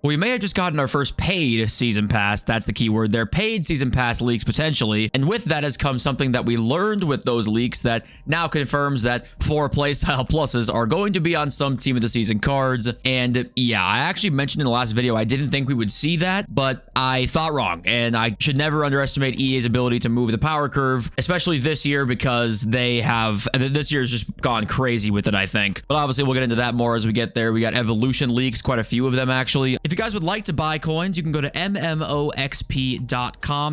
We may have just gotten our first paid season pass. That's the key word there. Paid season pass leaks potentially. And with that has come something that we learned with those leaks that now confirms that 4 playstyle pluses are going to be on some team of the season cards. And yeah, I actually mentioned in the last video, I didn't think we would see that, but I thought wrong. And I should never underestimate EA's ability to move the power curve, especially this year, because this year's just gone crazy with it, I think. But obviously we'll get into that more as we get there. We got evolution leaks, quite a few of them actually. If you guys would like to buy coins, you can go to MMOXP.com.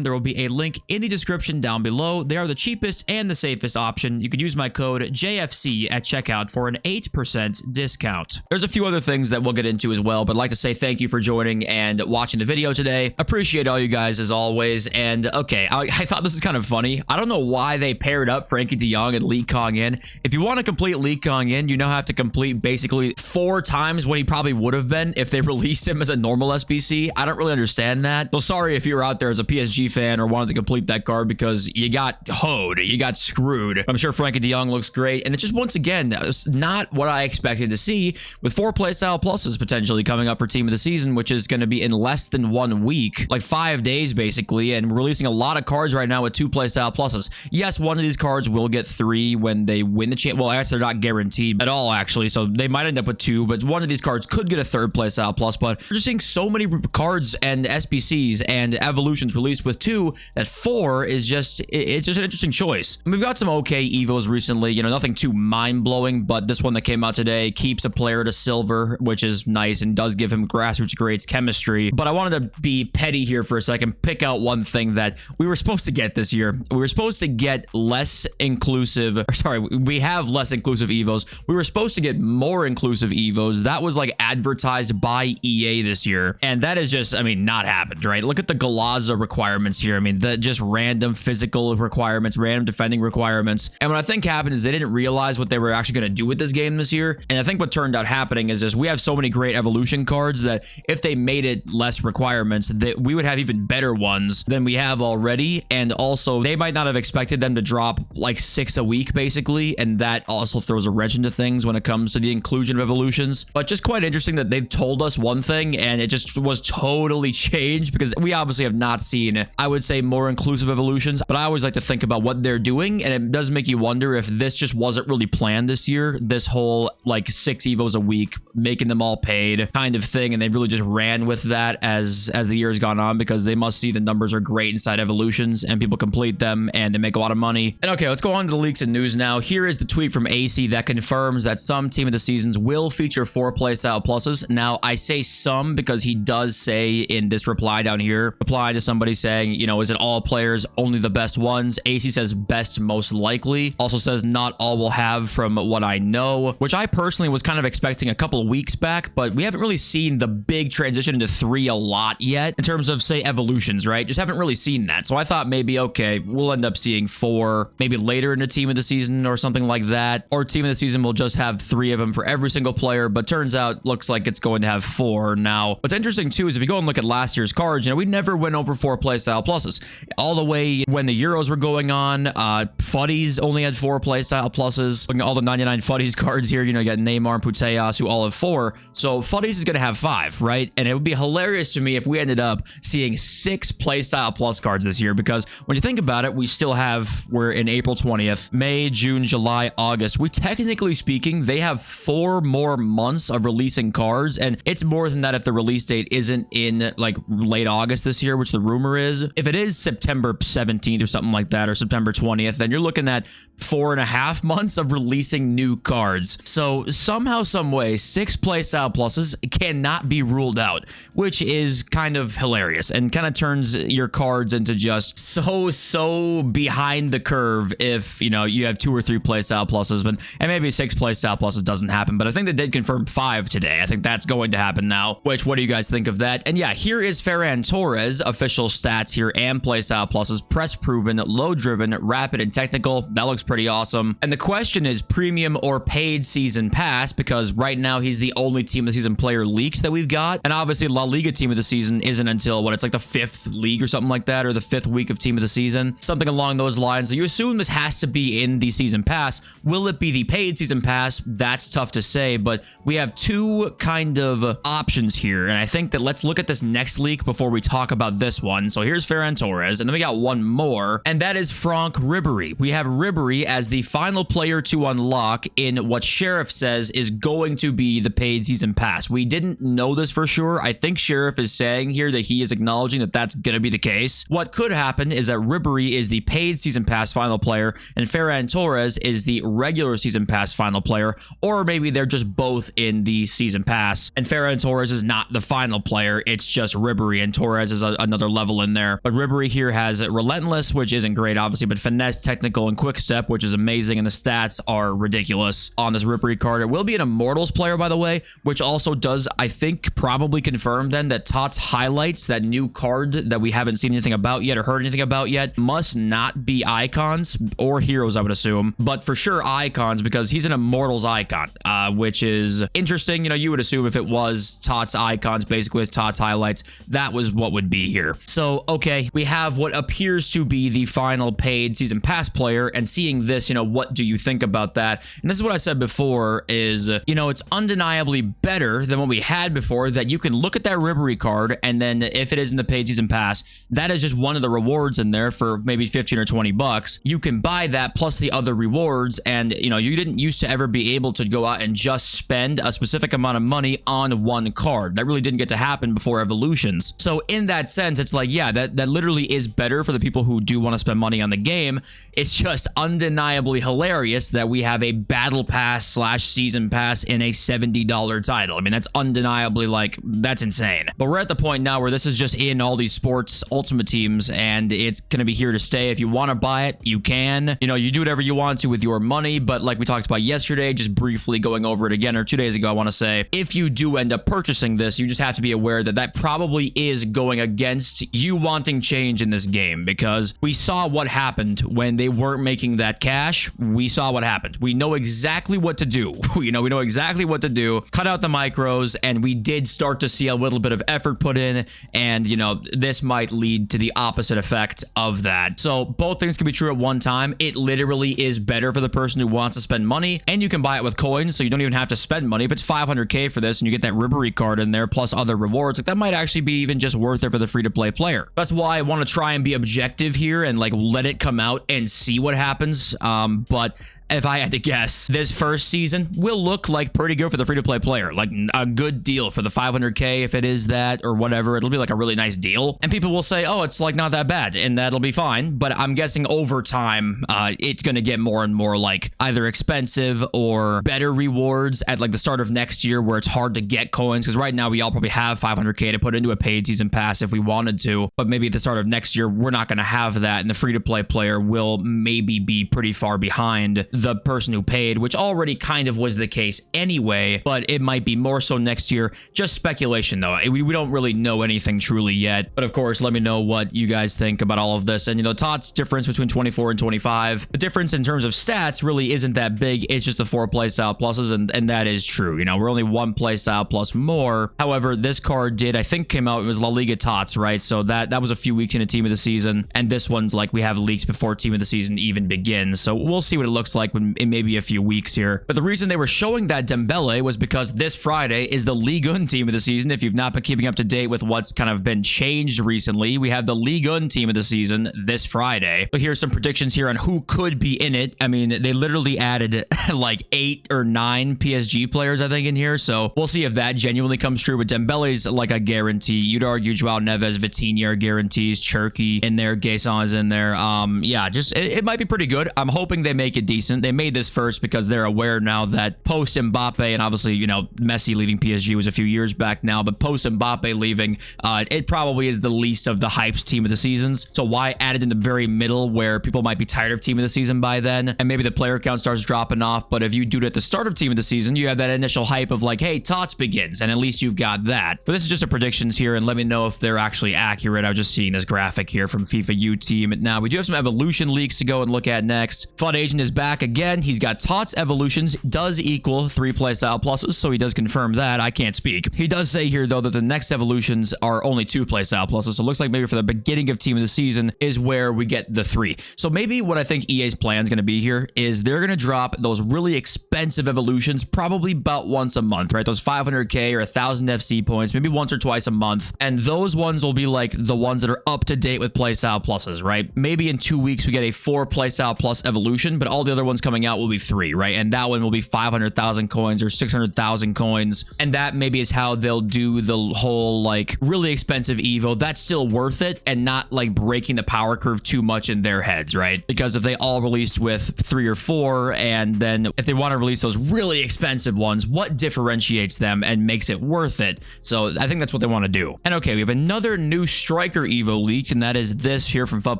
There will be a link in the description down below. They are the cheapest and the safest option. You can use my code JFC at checkout for an 8% discount. There's a few other things that we'll get into as well, but I'd like to say thank you for joining and watching the video today. Appreciate all you guys as always. And okay, I thought this is kind of funny. I don't know why they paired up Frankie de Jong and Lee Kong In. If you want to complete Lee Kong In, you now have to complete basically 4 times what he probably would have been if they released him as a normal SBC. I don't really understand that. So sorry if you're out there as a PSG fan or wanted to complete that card because you got hoed, you got screwed. I'm sure Frankie de Jong looks great, and it's just once again it's not what I expected to see with 4 playstyle pluses potentially coming up for team of the season, which is going to be in less than 1 week, like 5 days basically, and we're releasing a lot of cards right now with 2 playstyle pluses. Yes, one of these cards will get 3 when they win the champ. Well, I guess they're not guaranteed at all actually, so they might end up with 2, but one of these cards could get a 3rd playstyle plus. But we're just seeing so many cards and SBCs and evolutions released with 2 that 4 is just, it's just an interesting choice. And we've got some okay evos recently, you know, nothing too mind-blowing, but this one that came out today keeps a player to silver, which is nice and does give him grassroots grades chemistry. But I wanted to be petty here for a second, pick out one thing that we were supposed to get this year. We were supposed to get less inclusive, or sorry, we have less inclusive evos. We were supposed to get more inclusive evos. That was like advertised by EA this year, and that is just, I mean, not happened, right? Look at the Galaza requirements here. I mean, the just random physical requirements, random defending requirements. And what I think happened is they didn't realize what they were actually going to do with this game this year. And I think what turned out happening is we have so many great evolution cards that if they made it less requirements, that we would have even better ones than we have already. And also they might not have expected them to drop like 6 a week basically, and that also throws a wrench into things when it comes to the inclusion of evolutions. But just quite interesting that they told us one thing and it just was totally changed, because we obviously have not seen, I would say, more inclusive evolutions. But I always like to think about what they're doing, and it does make you wonder if this just wasn't really planned this year, this whole like 6 evos a week, making them all paid kind of thing, and they really just ran with that as the year has gone on, because they must see the numbers are great inside evolutions and people complete them and they make a lot of money. And okay, let's go on to the leaks and news now. Here is the tweet from AC that confirms that some team of the seasons will feature 4 playstyle pluses. Now I say some because he does say in this reply down here, reply to somebody saying, you know, is it all players, only the best ones? AC says best most likely. Also says not all will have, from what I know, which I personally was kind of expecting a couple of weeks back, but we haven't really seen the big transition into 3 a lot yet in terms of, say, evolutions, right? Just haven't really seen that. So I thought maybe, okay, we'll end up seeing 4 maybe later in the team of the season or something like that, or team of the season will just have 3 of them for every single player, but turns out looks like it's going to have 4 now. What's interesting too is if you go and look at last year's cards, you know, we never went over 4 playstyle pluses all the way when the Euros were going on. Futties only had 4 playstyle pluses. Looking at all the 99 Futties cards here, you know, you got Neymar and Putellas who all have 4. So Futties is going to have 5, right? And it would be hilarious to me if we ended up seeing 6 playstyle plus cards this year, because when you think about it, we're in April 20th, May, June, July, August. We technically speaking, they have 4 more months of releasing cards, and it's more than that if the release date isn't in like late August this year, which the rumor is. If it is September 17th or something like that, or September 20th, then you're looking at 4.5 months of releasing new cards. So somehow, some way, 6 playstyle pluses cannot be ruled out, which is kind of hilarious and kind of turns your cards into just so behind the curve if, you know, you have 2 or 3 playstyle pluses, and maybe 6 playstyle pluses doesn't happen. But I think they did confirm 5 today. I think that's going to happen now, which, what do you guys think of that? And yeah, here is Ferran Torres official stats here and playstyle pluses: press proven, low driven, rapid, and technical. That looks pretty awesome. And the question is premium or paid season pass, because right now he's the only team of the season player leaked that we've got. And obviously La Liga team of the season isn't until what, it's like the 5th league or something like that, or the 5th week of team of the season, something along those lines. So you assume this has to be in the season pass. Will it be the paid season pass? That's tough to say, but we have 2 kind of options here, and I think that let's look at this next leak before we talk about this one. So here's Ferran Torres, and then we got one more, and that is Franck Ribéry. We have Ribéry as the final player to unlock in what Sheriff says is going to be the paid season pass. We didn't know this for sure. I think Sheriff is saying here that he is acknowledging that that's going to be the case. What could happen is that Ribéry is the paid season pass final player, and Ferran Torres is the regular season pass final player, or maybe they're just both in the season pass, and Ferran Torres is not the final player. It's just Ribéry, and Torres is another level in there. But Ribéry here has Relentless, which isn't great, obviously, but Finesse, Technical, and Quick Step, which is amazing, and the stats are ridiculous on this Ribéry card. It will be an Immortals player, by the way, which also does, I think, probably confirm then that Tots Highlights, that new card that we haven't seen anything about yet or heard anything about yet, must not be icons or heroes, I would assume, but for sure icons, because he's an Immortals icon, which is interesting. You know, you would assume if it was Tots icons, basically as Tots Highlights, that was what would be here. So, okay, we have what appears to be the final paid season pass player, and seeing this, you know, what do you think about that? And this is what I said before is, you know, it's undeniably better than what we had before, that you can look at that Ribéry card, and then if it is in the paid season pass, that is just one of the rewards in there for maybe 15 or 20 bucks. You can buy that plus the other rewards, and, you know, you didn't used to ever be able to go out and just spend a specific amount of money on one card. That really didn't get to happen before Evolutions. So in that sense, it's like, yeah, that literally is better for the people who do want to spend money on the game. It's just undeniably hilarious that we have a battle pass / season pass in a $70 title. I mean, that's undeniably, like, that's insane. But we're at the point now where this is just in all these sports ultimate teams, and it's going to be here to stay. If you want to buy it, you can. You know, you do whatever you want to with your money, but like we talked about yesterday, just briefly going over it again, or 2 days ago, I want to say, if you do end up purchasing this, you just have to be aware that that probably is going against you wanting change in this game, because we saw what happened when they weren't making that cash. We saw what happened. We know exactly what to do. We know exactly what to do. Cut out the micros, and we did start to see a little bit of effort put in, and, you know, this might lead to the opposite effect of that. So both things can be true at one time. It literally is better for the person who wants to spend money, and you can buy it with coins, so you don't even have to spend money. If it's 500k for this and you get that Ribéry card in there plus other rewards, like, that might actually be even just worth it for the free-to-play player. That's why I want to try and be objective here and, like, let it come out and see what happens. But if I had to guess, this first season will look like pretty good for the free-to-play player. Like, a good deal for the 500k, if it is that, or whatever. It'll be like a really nice deal, and people will say, oh, it's like not that bad, and that'll be fine. But I'm guessing over time, it's going to get more and more, like, either expensive or better rewards at, like, the start of next year, where it's hard to get coins, because right now we all probably have 500k to put into a paid season pass if we wanted to, but maybe at the start of next year, we're not going to have that, and the free-to-play player will maybe be pretty far behind the person who paid, which already kind of was the case anyway, but it might be more so next year. Just speculation, though. We don't really know anything truly yet, but of course, let me know what you guys think about all of this. And, you know, Tots difference between 24 and 25, the difference in terms of stats really isn't that big. It's just the 4 playstyle pluses, and that is true. You know, we're only 1 playstyle plus more. However, this card did, I think, came out, it was La Liga Tots, right? So that was a few weeks into Team of the Season, and this one's like we have leaks before Team of the Season even begins. So we'll see what it looks like when in maybe a few weeks here. But the reason they were showing that Dembele was because this Friday is the Ligue 1 Team of the Season. If you've not been keeping up to date with what's kind of been changed recently, we have the Ligue 1 Team of the Season this Friday. So here's some predictions here on who could be in it. I mean, they literally added like 8 or 9 PSG players, I think, in here. So we'll see if that genuinely comes true. But Dembele's like a guarantee. You'd argue Joao Neves, Vitinha are guarantees. Cherki in there. Gason is in there. Yeah, just it might be pretty good. I'm hoping they make it decent. They made this first because they're aware now that post Mbappe, and obviously, you know, Messi leaving PSG was a few years back now, but post Mbappe leaving, it probably is the least of the hyped Team of the Seasons. So why add it in the very middle where people might be tired of Team of the Season by then, and maybe the player count starts dropping off? But if you do it at the start of Team of the Season, you have that initial hype of like, hey, Tots begins, and at least you've got that. But this is just a predictions here, and let me know if they're actually accurate. I was just seeing this graphic here from FIFA U Team. Now, we do have some evolution leaks to go and look at next. FUT Agent is back again. He's got Tots evolutions, does equal 3 playstyle pluses, so he does confirm that. I can't speak. He does say here, though, that the next evolutions are only 2 playstyle pluses, so it looks like maybe for the beginning of Team of the Season is where we get the 3. So maybe what I think EA's plan is going to be here is they're going to drop those really expensive evolutions probably about once a month, right? Those 500k or 1000 FC points, maybe once or twice a month. And those ones will be like the ones that are up to date with playstyle pluses, right? Maybe in 2 weeks we get a 4 playstyle plus evolution, but all the other ones coming out will be 3, right? And that one will be 500,000 coins or 600,000 coins. And that maybe is how they'll do the whole like really expensive Evo. That's still worth it and not like breaking the power curve too much in their heads, right? Because if they all released with 3 or 4, and then if they want to release those really expensive ones, what differentiates them and makes it worth it? So I think that's what they want to do. And okay, we have another new striker Evo leak, and that is this here from FUT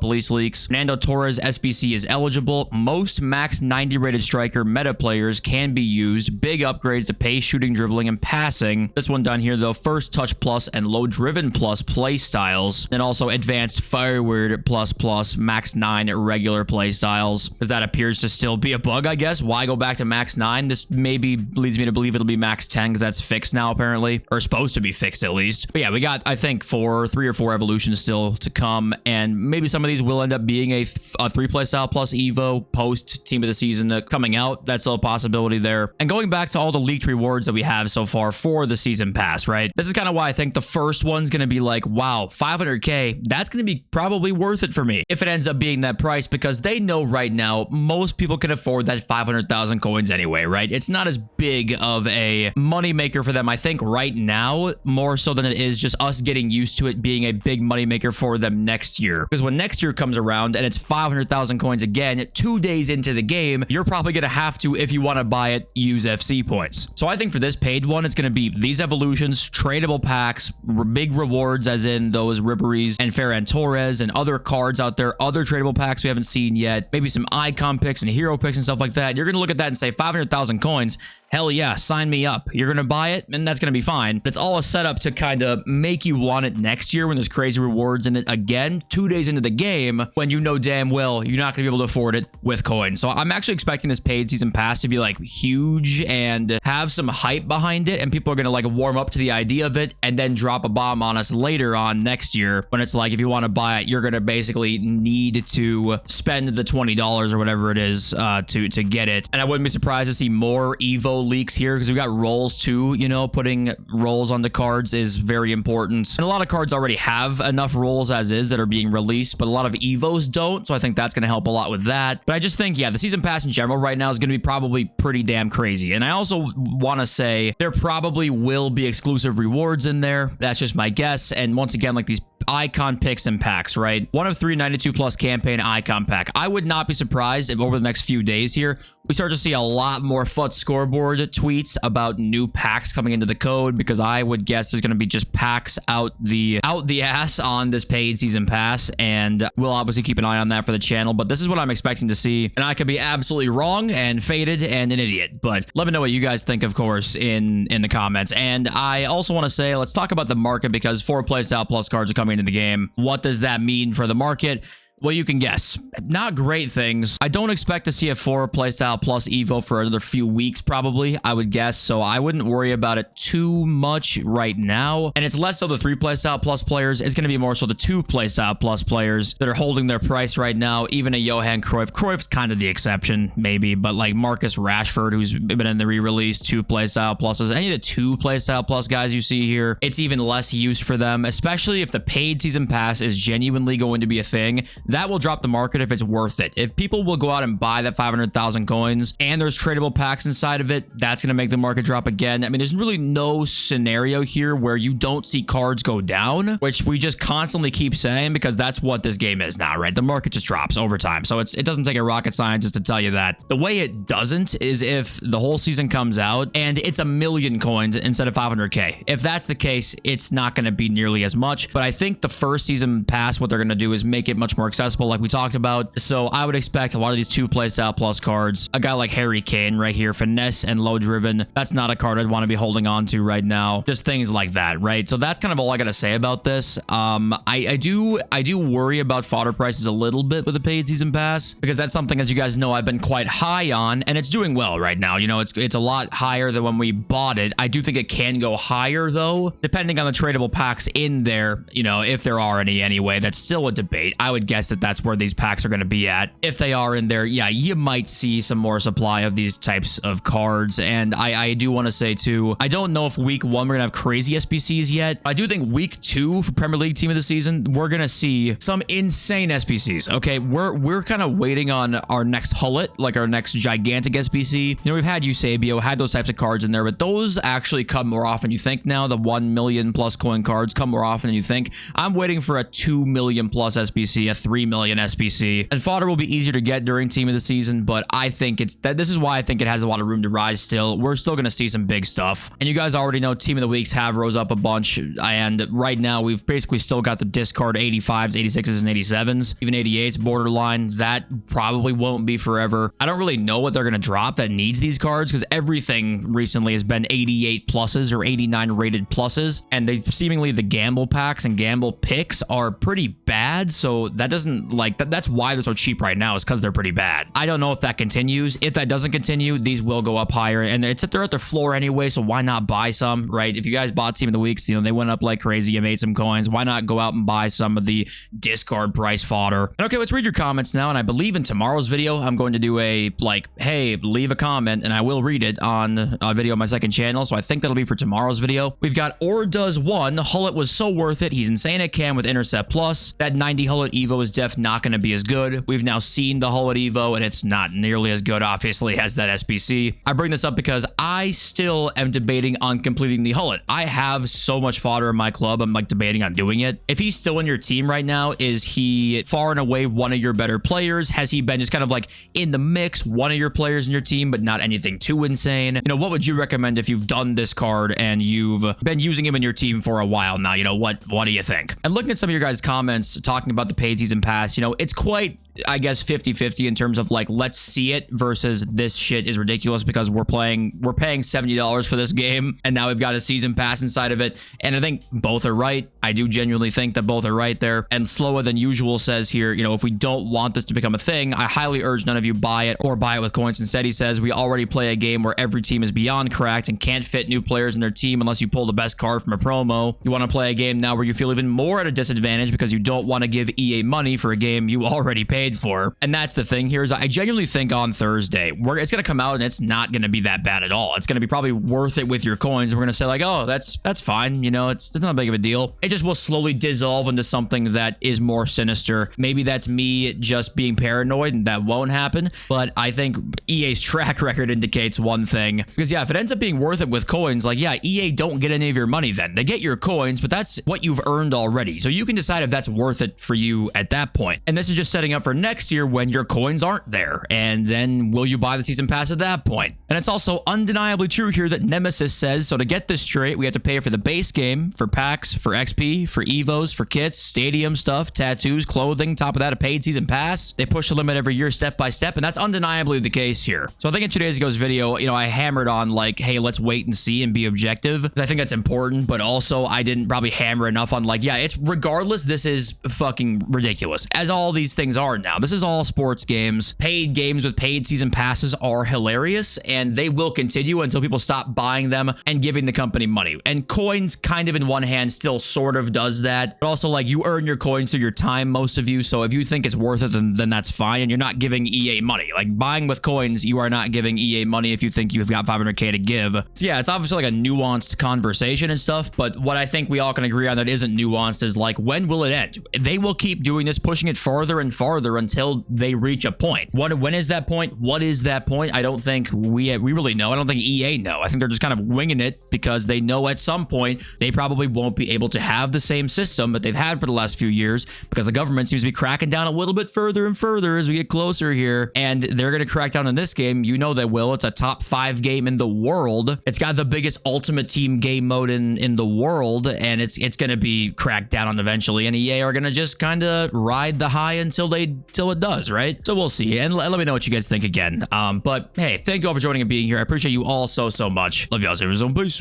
Police Leaks. Fernando Torres SBC is eligible. Most max 90 rated striker meta players can be used. Big upgrades to pace, shooting, dribbling, and passing. This one down here though, first touch plus and low driven plus play styles, and also advanced forward plus max 9 regular play styles, because that appears to still be a bug, I guess. Why go back to max 9? This maybe leads me to believe it'll be max 10 because that's fixed now apparently, or supposed to be fixed at least. But yeah, we got I think 3 or 4 evolutions still to come, and maybe some of these will end up being a 3 playstyle plus Evo post Team of the Season coming out. That's still a possibility there. And going back to all the leaked rewards that we have so far for the season pass, right? This is kind of why I think the first one's going to be like, wow, 500k, that's going to be probably worth it for me if it ends up being that price, because they know right now most people can afford that 500,000 coins anyway, right? It's not as big of a money maker for them, I think, right now, more so than it is just us getting used to it being a big money maker for them next year. Because when next year comes around and it's 500,000 coins again, 2 days into the game, you're probably going to have to, if you want to buy it, use FC points. So I think for this paid one, it's going to be these evolutions, tradable packs, big rewards as in those Ribery's and Ferran Torres and other cards out there, other tradable packs we haven't seen yet, maybe some icon picks and hero picks and stuff like that. You're going to look at that and say 500,000 coins. Hell yeah, sign me up. You're going to buy it, and that's going to be fine. But it's all a setup to kind of make you want it next year when there's crazy rewards in it again, 2 days into the game, when you know damn well you're not going to be able to afford it with coins. So I'm actually expecting this paid season pass to be like huge and have some hype behind it, and people are going to like warm up to the idea of it and then drop a bomb on us later on next year when it's like, if you want to buy it, you're going to basically need to spend the $20 or whatever it is to get it. And I wouldn't be surprised to see more Evo leaks here, because we got rolls too. You know, putting rolls on the cards is very important, and a lot of cards already have enough rolls as is that are being released, but a lot of Evos don't, so I think that's going to help a lot with that. But I just think, yeah, the season pass in general right now is going to be probably pretty damn crazy. And I also want to say there probably will be exclusive rewards in there. That's just my guess. And once again, like these icon picks and packs, right? 1 of 3 92 plus campaign icon pack. I would not be surprised if over the next few days here we start to see a lot more FUT scoreboard tweets about new packs coming into the code, because I would guess there's going to be just packs out the ass on this paid season pass, and we'll obviously keep an eye on that for the channel. But this is what I'm expecting to see, and I could be absolutely wrong and faded and an idiot. But let me know what you guys think, of course, in the comments. And I also want to say, let's talk about the market, because 4 playstyle plus cards are coming into the game. What does that mean for the market? Well, you can guess. Not great things. I don't expect to see a 4 playstyle plus Evo for another few weeks, probably, I would guess. So I wouldn't worry about it too much right now. And it's less so the 3 playstyle plus players. It's going to be more so the 2 playstyle plus players that are holding their price right now. Even a Johan Cruyff. Cruyff's kind of the exception, maybe. But like Marcus Rashford, who's been in the re-release, 2 playstyle pluses. Any of the 2 playstyle plus guys you see here, it's even less use for them, especially if the paid season pass is genuinely going to be a thing. That will drop the market if it's worth it. If people will go out and buy that 500,000 coins and there's tradable packs inside of it, that's going to make the market drop again. I mean, there's really no scenario here where you don't see cards go down, which we just constantly keep saying, because that's what this game is now, right? The market just drops over time. So it doesn't take a rocket scientist to tell you that. The way it doesn't is if the whole season comes out and it's 1 million coins instead of 500k. If that's the case, it's not going to be nearly as much. But I think the first season pass, what they're going to do is make it much more accessible like we talked about. So I would expect a lot of these 2 playstyle plus cards. A guy like Harry Kane right here, finesse and low driven. That's not a card I'd want to be holding on to right now. Just things like that, right? So that's kind of all I got to say about this. I do worry about fodder prices a little bit with the paid season pass, because that's something, as you guys know, I've been quite high on, and it's doing well right now. You know, it's a lot higher than when we bought it. I do think it can go higher though, depending on the tradable packs in there, you know, if there are any anyway. That's still a debate. I would guess that that's where these packs are going to be at. If they are in there, yeah, you might see some more supply of these types of cards. And I do want to say too, I don't know if week 1 we're gonna have crazy SBCs yet. I do think week 2 for Premier League team of the season, we're gonna see some insane SBCs. Okay, we're kind of waiting on our next Hullet, like our next gigantic SBC. You know, we've had Eusebio, had those types of cards in there, but those actually come more often than you think now. The 1 million plus coin cards come more often than you think. I'm waiting for a 2 million plus SBC, a 3 million SBC, and fodder will be easier to get during team of the season, but I think this is why I think it has a lot of room to rise still. We're still gonna see some big stuff, and you guys already know team of the weeks have rose up a bunch, and right now we've basically still got the discard 85s, 86s, and 87s, even 88s borderline. That probably won't be forever. I don't really know what they're gonna drop that needs these cards, because everything recently has been 88 pluses or 89 rated pluses, and they seemingly the gamble packs and gamble picks are pretty bad. So that doesn't like that's why they're so cheap right now, is because they're pretty bad. I don't know if that continues. If that doesn't continue, these will go up higher, and they're at their floor anyway, so why not buy some, right? If you guys bought team of the weeks, you know, they went up like crazy, you made some coins, why not go out and buy some of the discard price fodder? And okay, let's read your comments now, and I believe in tomorrow's video I'm going to do a like, hey, leave a comment, and I will read it on a video on my second channel, so I think that'll be for tomorrow's video. We've got Or Does One. Hullet was so worth it. He's insane at cam with Intercept Plus. That 90 Hullet Evo is not going to be as good. We've now seen the Hullet Evo, and it's not nearly as good, obviously, as that SBC. I bring this up because I still am debating on completing the Hullet. I have so much fodder in my club, I'm like debating on doing it. If he's still in your team right now, is he far and away one of your better players? Has he been just kind of like in the mix, one of your players in your team, but not anything too insane? You know, what would you recommend if you've done this card and you've been using him in your team for a while now? You know, what do you think? And looking at some of your guys' comments talking about the paid season pass, you know, it's quite, I guess, 50-50 in terms of like, let's see it versus this shit is ridiculous because we're paying $70 for this game, and now we've got a season pass inside of it. And I think both are right. I do genuinely think that both are right there. And Slower Than Usual says here, you know, if we don't want this to become a thing, I highly urge none of you buy it or buy it with coins. Instead, he says, we already play a game where every team is beyond cracked and can't fit new players in their team unless you pull the best card from a promo. You want to play a game now where you feel even more at a disadvantage because you don't want to give EA money for a game you already paid for. And that's the thing here, is I genuinely think on Thursday it's going to come out and it's not going to be that bad at all. It's going to be probably worth it with your coins. We're going to say like, oh, that's fine. You know, it's not big of a deal. It just will slowly dissolve into something that is more sinister. Maybe that's me just being paranoid and that won't happen. But I think EA's track record indicates one thing, because yeah, if it ends up being worth it with coins, like yeah, EA don't get any of your money then. They get your coins, but that's what you've earned already. So you can decide if that's worth it for you at that point. And this is just setting up for next year when your coins aren't there. And then will you buy the season pass at that point? And it's also undeniably true here that Nemesis says, so to get this straight, we have to pay for the base game, for packs, for XP, for Evos, for kits, stadium stuff, tattoos, clothing, top of that, a paid season pass. They push the limit every year step by step, and that's undeniably the case here. So I think in 2 days ago's video, you know, I hammered on like, hey, let's wait and see and be objective. I think that's important, but also I didn't probably hammer enough on like, yeah, it's regardless, this is fucking ridiculous, as all these things are now. This is all sports games. Paid games with paid season passes are hilarious, and they will continue until people stop buying them and giving the company money. And coins kind of in one hand still sort of does that, but also like you earn your coins through your time, most of you. So if you think it's worth it, then that's fine. And you're not giving EA money. Like buying with coins, you are not giving EA money if you think you've got 500k to give. So yeah, it's obviously like a nuanced conversation and stuff, but what I think we all can agree on that isn't nuanced is like, when will it end? They will keep doing this, pushing it farther and farther until they reach a point. When is that point? What is that point? I don't think we really know. I don't think EA know. I think they're just kind of winging it because they know at some point they probably won't be able to have the same system that they've had for the last few years, because the government seems to be cracking down a little bit further and further as we get closer here, and they're going to crack down on this game. You know they will. It's a top 5 game in the world. It's got the biggest ultimate team game mode in the world, and it's going to be cracked down on eventually, and EA are going to just kind of ride the high until it does, right? So we'll see. And let me know what you guys think again. But hey, thank you all for joining and being here. I appreciate you all so much. Love y'all. Peace.